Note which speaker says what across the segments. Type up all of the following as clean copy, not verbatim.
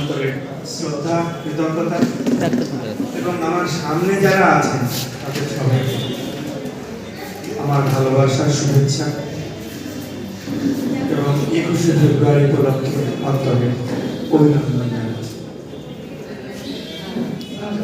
Speaker 1: অন্তরের শ্রদ্ধা, কৃতজ্ঞতা এবং আমার সামনে যারা আছেন তাদের সবাই আমার ভালোবাসার শুভেচ্ছা এবং 21শে ফেব্রুয়ারি উপলক্ষে অন্তরের অভিনন্দন জানাচ্ছি।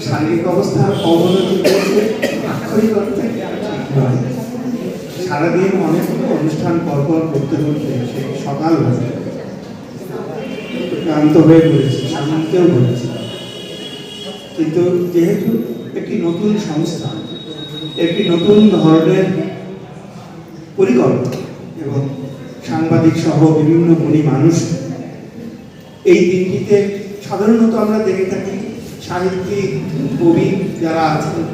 Speaker 1: শারীরিক অবস্থার অবনতি আক্ষরিক অর্থে সারাদিন অনেকগুলো অনুষ্ঠান পরপর করতে করতে সেই সকাল হয়ে ক্লান্ত হয়ে পড়েছি, স্বামীকেও বলেছি। কিন্তু যেহেতু একটি নতুন সংস্থা, একটি নতুন ধরনের পরিকল্পনা এবং সাংবাদিক সহ বিভিন্ন গুণী মানুষ এই দিনটিতে সাধারণত আমরা দেখে থাকি সাহিত্যিক, কবি যারা আছেন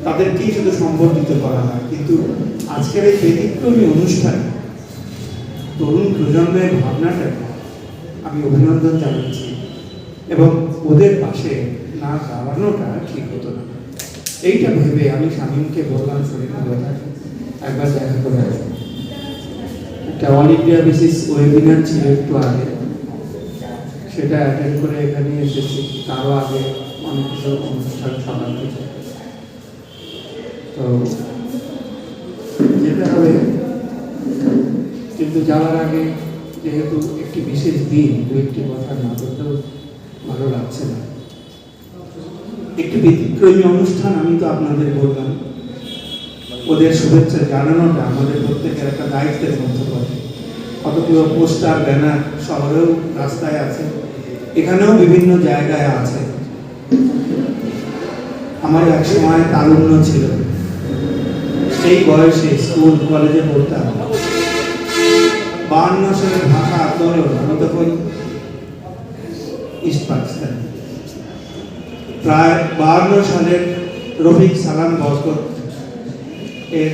Speaker 1: তাদেরকেই শুধু সম্বর্ধিত করা হয়, কিন্তু আজকের এই ব্যতিক্রমী অনুষ্ঠানে তরুণ প্রজন্মের ভাবনাটাকে আমি অভিনন্দন জানাচ্ছি এবং ওদের পাশে না দাঁড়ানোটা ঠিক হতো না। এইটা ভেবে আমি শামীমকে বললাম, শরীর ভালো থাকে, একবার দেখা করে আসবো। একটা অল ইন্ডিয়া বেসিস ওয়েবিনার ছিল একটু আগে, সেটা অ্যাটেন্ড করে এখানে এসেছি। তারও আগে অনেক কিছু অনুষ্ঠান সকাল থেকে, তো যেতে হবে। কিন্তু যাওয়ার আগে যেহেতু একটি বিশেষ দিন, দু একটি কথা না বলতেও ভালো লাগছে না। একটি ব্যতিক্রমী অনুষ্ঠান আমি তো আপনাদের বললাম, ওদের শুভেচ্ছা জানানোটা আমাদের প্রত্যেকের একটা দায়িত্বের মধ্যে পড়ে। কতগুলো পোস্টার, ব্যানার শহরেও রাস্তায় আছে, এখানেও বিভিন্ন জায়গায় আছে। আমার এক সময় তারুণ্য ছিল, সেই বয়সে স্কুল কলেজে পড়তাম। 52 সালের ভাষা আন্দোলন, আমি তখন ইস্ট পাকিস্তান। প্রায় 52 সালের রফিক সালাম বরকত এর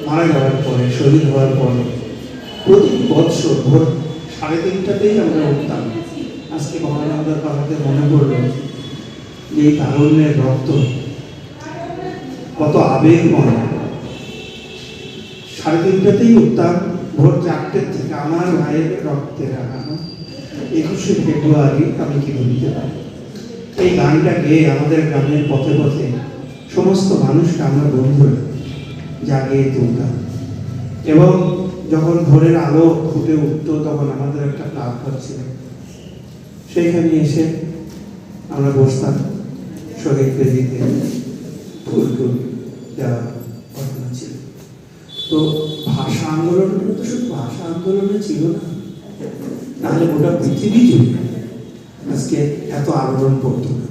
Speaker 1: মারা যাওয়ার পরে, শহীদ হওয়ার পরে প্রতি বৎসর ভোর 3:30টাতেই আমরা উঠতাম। আজকে মহানন্দার কথাতে মনে পড়ল যে এই তারুণ্যের রক্ত কত আবেগময়। 3:30টাতেই উঠতাম, ভোর 4টের থেকে। আমার ভাইয়ের রক্তে রাখানো 21শে ফেব্রুয়ারি আমি কি বলতে পারি। এই গানটা গেয়ে আমাদের গ্রামের পথে পথে সমস্ত মানুষকে আমরা বন্ধুরা জাগিয়ে তুলতাম। এবং যখন ভোরের আলো ফুটে উঠত তখন আমাদের একটা ক্লাব ঘর ছিল, সেইখানে এসে আমরা বসতাম, শহীদ বেদিতে ফুল টুল দেওয়ার ঘটনা ছিল। তো ভাষা আন্দোলনটা তো শুধু ভাষা আন্দোলনে ছিল না, নাহলে গোটা পৃথিবী জুড়ে আজকে এত আলোড়ন পড়ত না।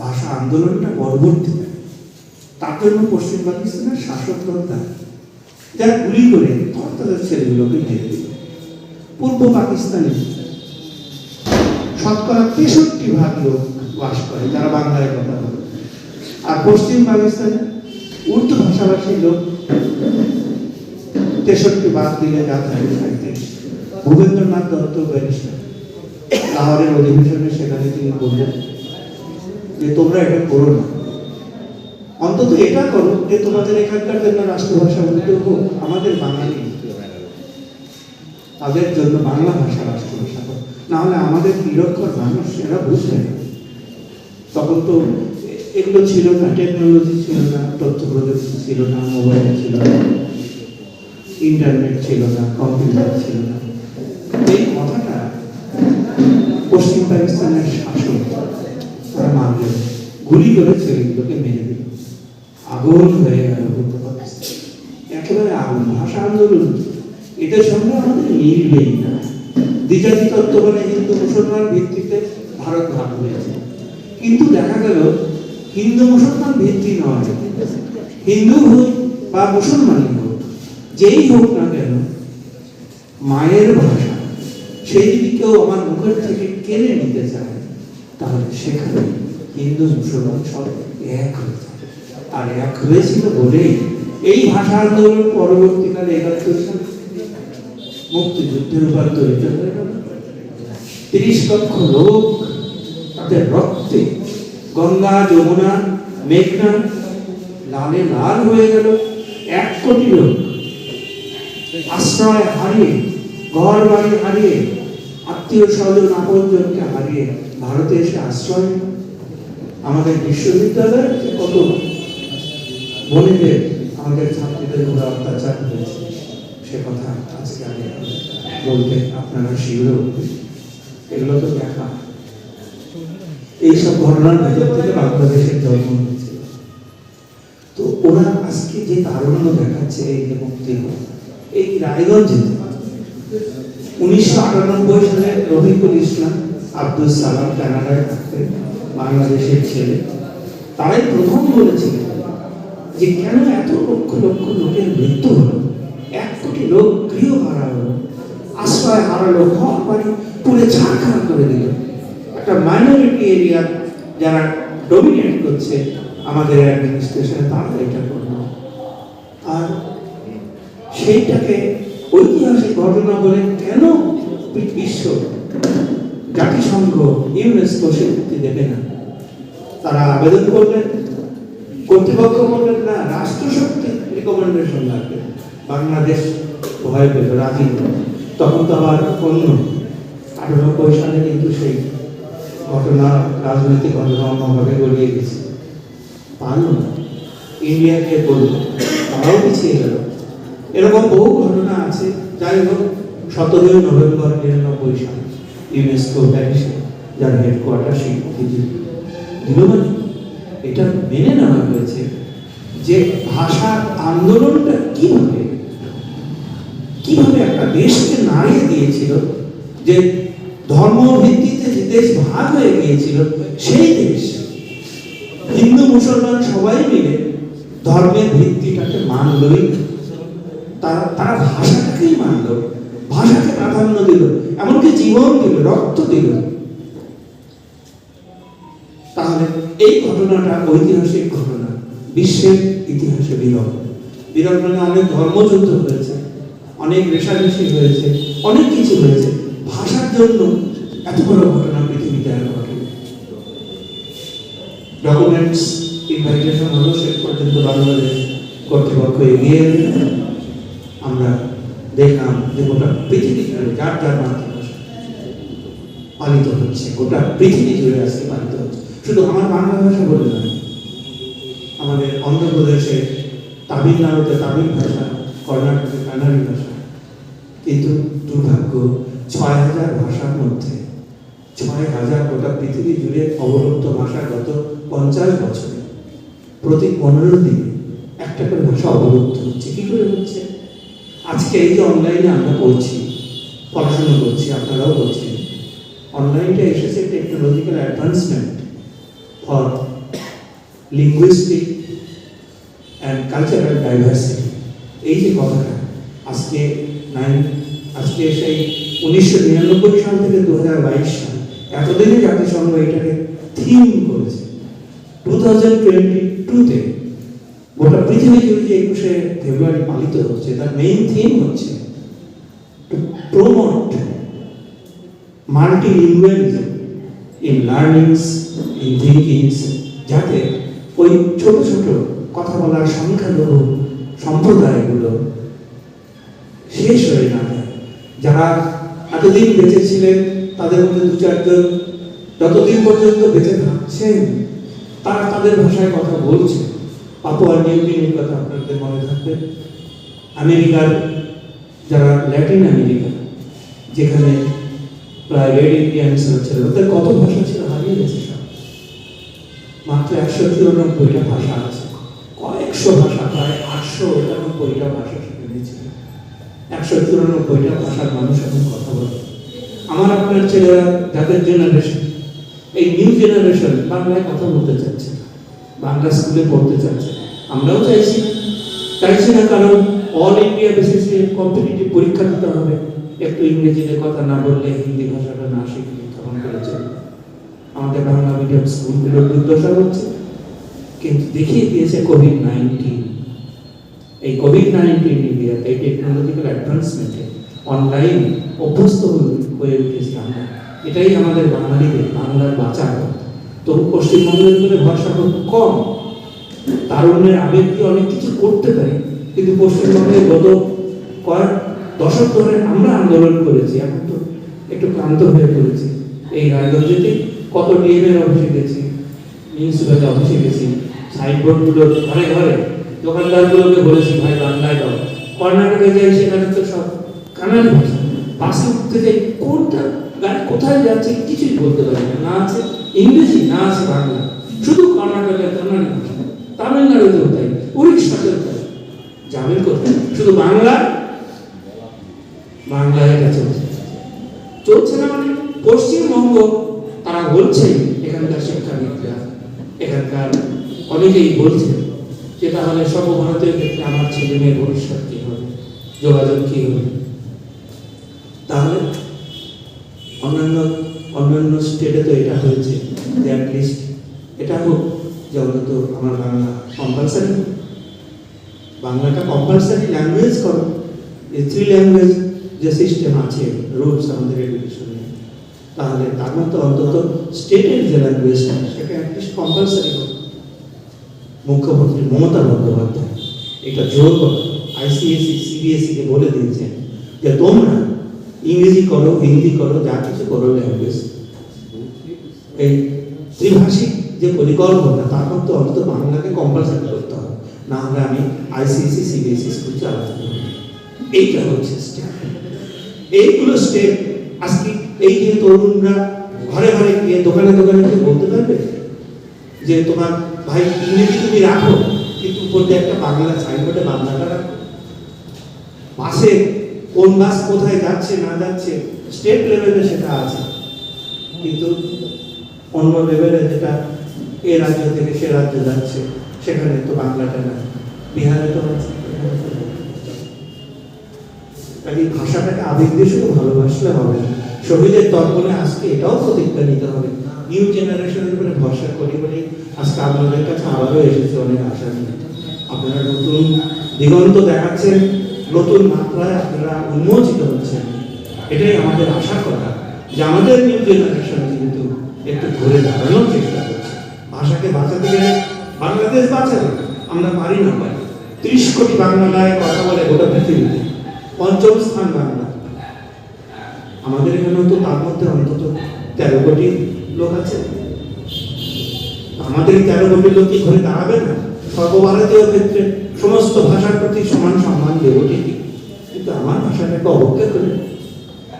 Speaker 1: ভাষা আন্দোলনটা পরবর্তী, তার জন্য পশ্চিম পাকিস্তানের শাসকদলটা যারা গুলি করে তাদের ছেলেগুলোকে মেরে দিল। পূর্ব পাকিস্তানে শতকরা 63% লোক বাস করে যারা বাংলায় কথা বলে, আর পশ্চিম পাকিস্তানে উর্দু ভাষাভাষী লোক 63 বাদ দিলে যা থাকে 37। ভূপেন্দ্রনাথ দত্ত ব্যারিস্টার লাহোরের অধিবেশনে সেখানে তিনি বললেন যে তোমরা এটা করো না, অন্তত এটা করো যে তোমাদের এখানকার জন্য রাষ্ট্রভাষা উর্দু হোক, আমাদের বাঙালি তাদের জন্য বাংলা ভাষা রাষ্ট্রভাষা হোক, না হলে আমাদের নিরক্ষর মানুষ এরা বুঝবে না। তখন তো এগুলো ছিল না, টেকনোলজি ছিল না, তথ্য প্রযুক্তি ছিল না, মোবাইল ছিল না, ইন্টারনেট ছিল না, কম্পিউটার ছিল না। এই কথাটা পশ্চিম পাকিস্তানের শাসক তারা মানলেন, গুলি করে ছেলেগুলোকে মেরে দিল। আগুন হয়ে গেল পূর্ব পাকিস্তান, একেবারে আগুন। ভাষা আন্দোলন এদের সঙ্গে আমাদের মিলবেই না। দ্বিজাতি তত্ত্ব মানে হিন্দু মুসলমান ভিত্তিতে ভারত ভাগ হয়েছে, কিন্তু দেখা গেল হিন্দু মুসলমান ভিত্তি নয়, হিন্দু হোক বা মুসলমানই হোক, যেই হোক না কেন, মায়ের ভাষা সেই যদি কেউ আমার মুখের থেকে কেড়ে নিতে চায় তাহলে সেখানে হিন্দু মুসলমান সব এক হয়ে যায়। আর এক হয়েছিল বলেই এই ভাষা আন্দোলন পরবর্তীকালে 71 সালে মুক্তিযুদ্ধে রূপান্তরিত হয়ে গেল। 30 লক্ষ লোক তাদের রক্তে গঙ্গা, যমুনা, মেঘনা লালে লাল হয়ে গেল। 1 কোটি লোক আশ্রয় হারিয়ে, ঘর বাড়ি হারিয়ে আত্মীয় স্বজন আপনজনকে হারিয়ে ভারতে এসে আশ্রয় নিল। আমাদের বিশ্ববিদ্যালয়ে যে কত বোনেদের, আমাদের ছাত্রীদের উপর অত্যাচার হয়েছে, সে কথা আজকে আমি বলতে আপনারা শিউরে উঠবে। এগুলো তো দেখা, এইসব ঘটনার ভেতর থেকে বাংলাদেশের জন্ম হয়েছিল। তো ওরা আজকে যে তারুণ্য দেখাচ্ছে এই যে মুক্তি, এই রায়গঞ্জে 1998 সালে রফিকুল ইসলাম, আব্দুল সালাম কানাডায় থাকতেন, বাংলাদেশের ছেলে। তারাই প্রথম বলেছিলেন যে কেন এত লক্ষ লক্ষ লোকের মৃত্যু হলো, 1 কোটি লোক গৃহ হারালো, আশ্রয় হারালো, ঘর বাড়ি পুড়ে ছারখার করে দিল। একটা মাইনরিটি এরিয়া যারা ডমিনেট করছে আমাদের অ্যাডমিনিস্ট্রেশনে, তারা এটা করলো। আর সেইটাকে ঐতিহাসিক ঘটনা বলে কেন বিশ্ব জাতিসংঘ ইউনেস্কো স্বীকৃতি দেবে না? তারা আবেদন করলেন, কর্তৃপক্ষ বললেন না, রাষ্ট্রশক্তি রিকমেন্ডেশন লাগবে। বাংলাদেশ ভয় পেল, রাজি হল। তখন তো আবার অন্য 98 সালে কিন্তু সেই ঘটনা, রাজনৈতিক ঘটনা অন্যভাবে গড়িয়ে গেছে, পারল না। ইন্ডিয়াকে বলল, তারাও পিছিয়ে গেল। এরকম বহু ঘটনা আছে। যাই হোক, 17 নভেম্বর 99 সালে ইউনেস্কো প্যারিসে যার হেডকোয়ার্টার স্বীকৃতি দিল। মানে এটা মেনে নেওয়া হয়েছে যে ভাষার আন্দোলনটা কিভাবে একটা দেশকে নাড়িয়ে দিয়েছিল, যে ধর্ম ভিত্তিতে যে দেশ ভাগ হয়ে গিয়েছিল, সেই দেশ হিন্দু মুসলমান সবাই মিলে ধর্মের ভিত্তিটাকে মানলই। তারা ভাষাটাকেই মানল, ভাষাকে প্রাধান্য দিল, এমনকি জীবন দিল, রক্ত দিল। তাহলে এই ঘটনাটা ঐতিহাসিক ঘটনা, বিশ্বের ইতিহাসে বিরল। বিরল মানে অনেক ধর্মযুদ্ধ হয়েছে, অনেক রেশারেশি হয়েছে, অনেক কিছু হয়েছে। ভাষার জন্য এত বড় ঘটনা পৃথিবীতে আর ঘটে। ডকুমেন্টস ইনভাইটেশন হলো, শেষ পর্যন্ত বাংলাদেশ কর্তৃপক্ষ এগিয়ে এলেন। আমরা দেখলাম যে গোটা পৃথিবী জুড়ে যার যার মাতৃভাষা পালিত হচ্ছে, গোটা পৃথিবী জুড়ে আজকে পালিত হচ্ছে। শুধু আমার বাংলা ভাষা বলে নয়, আমাদের অন্ধ্রপ্রদেশে, তামিলনাড়ুতে তামিল ভাষা, কর্ণাটকে কানাড়ি ভাষা। কিন্তু দুর্ভাগ্য, 6000 ভাষার মধ্যে 6000 গোটা পৃথিবী জুড়ে অবলুপ্ত ভাষা। গত 50 বছরে প্রতি 15 দিনে একটা করে ভাষা অবলুপ্ত হচ্ছে। কি করে হচ্ছে? আজকে এই যে অনলাইনে আমরা পড়ছি, পড়াশোনা করছি, আপনারাও করছেন, অনলাইনটা এসেছে technological advancement for linguistic and cultural diversity. এই যে কথাটা আজকে সেই 1999 সাল থেকে 2022 সাল, এতদিনে জাতিসংঘ এটাকে থিম করেছে। 2022-তে গোটা পৃথিবী জুড়ে যে 21শে ফেব্রুয়ারি পালিত হচ্ছে, তার মেইন থিম হচ্ছে to promote মাল্টিলিঙ্গুয়ালিজম in learnings, in thinkings, যাতে ওই ছোট ছোট কথা বলার সংখ্যালঘু সম্প্রদায়গুলো শেষ হয়ে না যায়। যারা এতদিন বেঁচে ছিলেন, তাদের মধ্যে 2-4 জন যতদিন পর্যন্ত বেঁচে থাকছেন, তারা তাদের ভাষায় কথা বলছে। পাপুয়া নিউ গিনির কথা আপনাদের মনে থাকবে। আমেরিকার যারা ল্যাটিন আমেরিকা, যেখানে প্রায় রেড ইন্ডিয়ানস ছিল, ওদের কত ভাষা ছিল, হারিয়ে গেছে সব। মাত্র 194টা ভাষা আছে, কয়েকশো ভাষা, প্রায় 899টা ভাষা সেখানে ছিল। 194টা ভাষার মানুষ এখন কথা বলে। আমার আপনার ছেলেরা, যাদের জেনারেশন, এই নিউ জেনারেশন বাংলায় কথা বলতে চাচ্ছে, বাংলা স্কুলে পড়তে চাচ্ছে। আমরাও চাইছি না, কারণ অল ইন্ডিয়া বেসিসে কম্পিটিটিভ পরীক্ষা দিতে হবে। একটু ইংরেজিতে কথা না বললে, হিন্দি ভাষাটা না শিখলে তখন করে চলবে। আমাদের বাংলা মিডিয়াম স্কুলগুলোর দুর্দশা হচ্ছে। কিন্তু দেখিয়ে দিয়েছে কোভিড-19। এই কোভিড-19 ইন্ডিয়াতে, এই টেকনোলজিক্যাল অ্যাডভান্সমেন্টে অনলাইন অভ্যস্ত হয়ে উঠেছি আমরা। এটাই আমাদের বাঙালিদের বাংলার বাঁচার কথা। তো পশ্চিমবঙ্গের উপরে ভরসা খুব কম। তারুণ্যের আবেগ দিয়ে অনেক কিছু করতে পারি, কিন্তু পশ্চিমবঙ্গে গত কয়েক দশক ধরে আমরা আন্দোলন করেছি। এখন তো একটু ক্লান্ত হয়ে পড়েছি। এই রায়গঞ্জেতে কত ডিএমের অফিসে গেছি, মিউনিসিপ্যালিটি অফিসে গেছি, সাইনবোর্ডগুলো ঘরে ঘরে দোকানদারগুলোকে বলেছি ভাই বাংলায় দাও। কর্ণাটকে যাই সেখানে তো সব কানাডি ভাষা, বাসে উঠতে যাই কোনটা গাড়ি কোথায় যাচ্ছে কিছুই বলতে পারি না, না আছে ইংরেজি না আছে বাংলা, শুধু কর্ণাটকের কানাডি ভাষা। তামিলনাড়ুতেও তাই, উড়িষ্যাতেও তাই, যাবেন কোথায় শুধু বাংলা, বাংলায় কাছে চলছে না। মানে পশ্চিমবঙ্গ তারা বলছে, এখানকার শিক্ষাবিদরা এখানকার অনেকেই বলছে যে তাহলে সর্বভারতীয় ক্ষেত্রে আমার ছেলে মেয়ের ভবিষ্যৎ কি হবে, যোগাযোগ কি হবে। তাহলে অন্যান্য অন্যান্য স্টেটে তো এটা হয়েছে যে অ্যাটলিস্ট এটা হোক যে অন্তত আমার বাংলা কম্পালসারি, বাংলাটা কম্পালসারি ল্যাঙ্গুয়েজ করো। এই 3 ল্যাঙ্গুয়েজ যে সিস্টেম আছে রুলস আমাদের এডুকেশনে, তাহলে তার মতো অন্তত স্টেটের যে ল্যাঙ্গুয়েজটা সেটা অ্যাটলিস্ট কম্পালসারি হোক। মুখ্যমন্ত্রী মমতা বন্দ্যোপাধ্যায় এটা জোর করে আইসিএসসি সিবিএসসি-কে বলে দিয়েছেন যে তোমরা ইংরেজি করো, হিন্দি করো, যা কিছু করো ল্যাঙ্গুয়েজ, এই ত্রিভাষিক যে পরিকল্পনা তার মধ্যে অন্তত বাংলাকে কম্পালসারি করতে হবে, না হলে আমি আইসিএসসি সিবিএসসি স্কুল চালাতে পারি। এইটা হচ্ছে স্টেপ। এইগুলো স্টেপ আজকে এই যে তরুণরা ঘরে ঘরে গিয়ে দোকানে দোকানে গিয়ে বলতে পারবে যে তোমার ভাই ইংরেজি তুমি রাখো, কিন্তু উপরে একটা বাংলা সাইনবোর্ডে বাংলাটা রাখো। বাসে কোন বাস কোথায় যাচ্ছে না যাচ্ছে স্টেট লেভেলে সেটা আছে, কিন্তু অন্য লেভেলে যেটা এ রাজ্য থেকে সে রাজ্য যাচ্ছে সেখানে তো বাংলাটা না। বিহারে তো আছে। কাজে ভাষাটাকে আবেগ দিয়ে শুধু ভালোবাসলে হবে না, শহীদের তর্পণে আজকে এটাও প্রতিজ্ঞা নিতে হবে। নিউ জেনারেশনের উপরে ভরসা করি বলেই আজকে আপনাদের কাছে আবারও এসেছে অনেক আশা নিয়ে। আপনারা নতুন দিগন্ত দেখাচ্ছেন, নতুন মাত্রায় আপনারা উন্মোচিত হচ্ছেন। এটাই আমাদের আশার কথা যে আমাদের নিউ জেনারেশন কিন্তু একটু ঘুরে দাঁড়ানোর চেষ্টা করছে। ভাষাকে বাঁচাতে গেলে বাংলাদেশ বাঁচাবে, আমরা পারি না পারি। 30 কোটি বাংলায় কথা বলে গোটা পৃথিবীতে, 5ম স্থান বাংলা। আমাদের এখানেও তো তার মধ্যে অন্তত 13 কোটি লোক আছে। আমাদের 13 কোটি লোক কি ঘুরে দাঁড়াবে না? সর্বভারতীয় ক্ষেত্রে সমস্ত ভাষার প্রতি সমান সম্মান দেব ঠিকই, কিন্তু আমার ভাষাটাকে অবজ্ঞা করে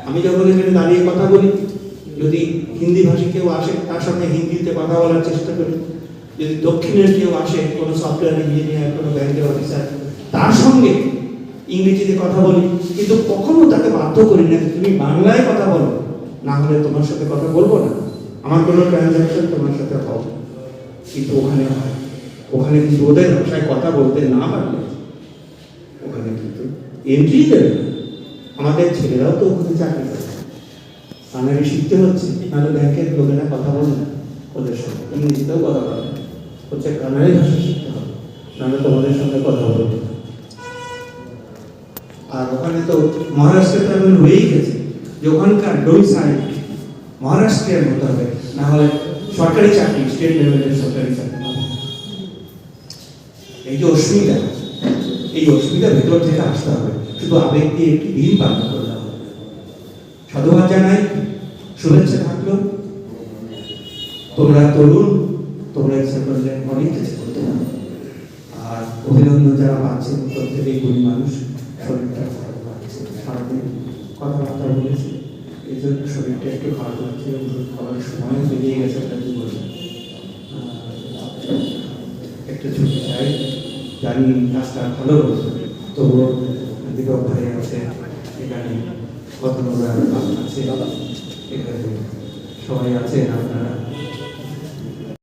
Speaker 1: আমি যখন এখানে দাঁড়িয়ে কথা বলি, যদি হিন্দি ভাষী কেউ আসে তার সঙ্গে হিন্দিতে কথা বলার চেষ্টা করি, যদি দক্ষিণের কেউ আসে কোনো সফটওয়্যার ইঞ্জিনিয়ার, কোনো ব্যাংকের অফিসার, তার সঙ্গে ইংরেজিতে কথা বলি, কিন্তু কখনো তাকে বাধ্য করি না তুমি বাংলায় কথা বলো, না হলে তোমার সাথে কথা বলবো না, আমার কোনো ট্রানজাকশন তোমার সাথে হবে। কিন্তু ওখানে হয়, ওখানে কিন্তু ওদের ভাষায় কথা বলতে না পারলে ওখানে কিন্তু এন্ট্রি দেবে। আমাদের ছেলেরাও তো ওখানে চাকরি করে, বাঙালি শিখতে হচ্ছে, নাহলে ব্যাংকের লোকেরা কথা বলে না ওদের সঙ্গে, ইংরেজিতেও কথা বলে না, হচ্ছে কানাড়ি ভাষা শিখতে হবে, নাহলে তোমাদের সঙ্গে কথা বলবে না। আর ওখানে তো মহারাষ্ট্রে তো এমন হয়েই গেছে যে ওখানকার ডোমিসাইল মহারাষ্ট্রের মতো হবে, না হলে সরকারি চাকরি, স্টেট লেভেলের সরকারি চাকরি। এই যে অসুবিধা, এই অসুবিধা ভেতর থেকে আসতে হবে, শুধু আবেগ দিয়ে একটি দিন পালন করতে হবে। সাধুবাদ জানাই, শুভেচ্ছা থাকলো। তোমরা তরুণ, তোমরা ইচ্ছা করলে অনেক কিছু করতে পারো। আর অভিনন্দন যারা পাচ্ছেন প্রত্যেকেই গুণী মানুষ, শরীরটা খারাপ লাগছে, সারাদিন কথাবার্তা বলেছি, এই জন্য শরীরটা একটু খারাপ লাগছে, ওষুধ খাওয়ার সময় বেরিয়ে গেছে। একটা ছুটি চাই, জানি কাজটা ভালো হচ্ছে, তবুও দীপক ভাই আছে এখানে, কতগুলো আছে এখানে, সবাই আছেন আপনারা।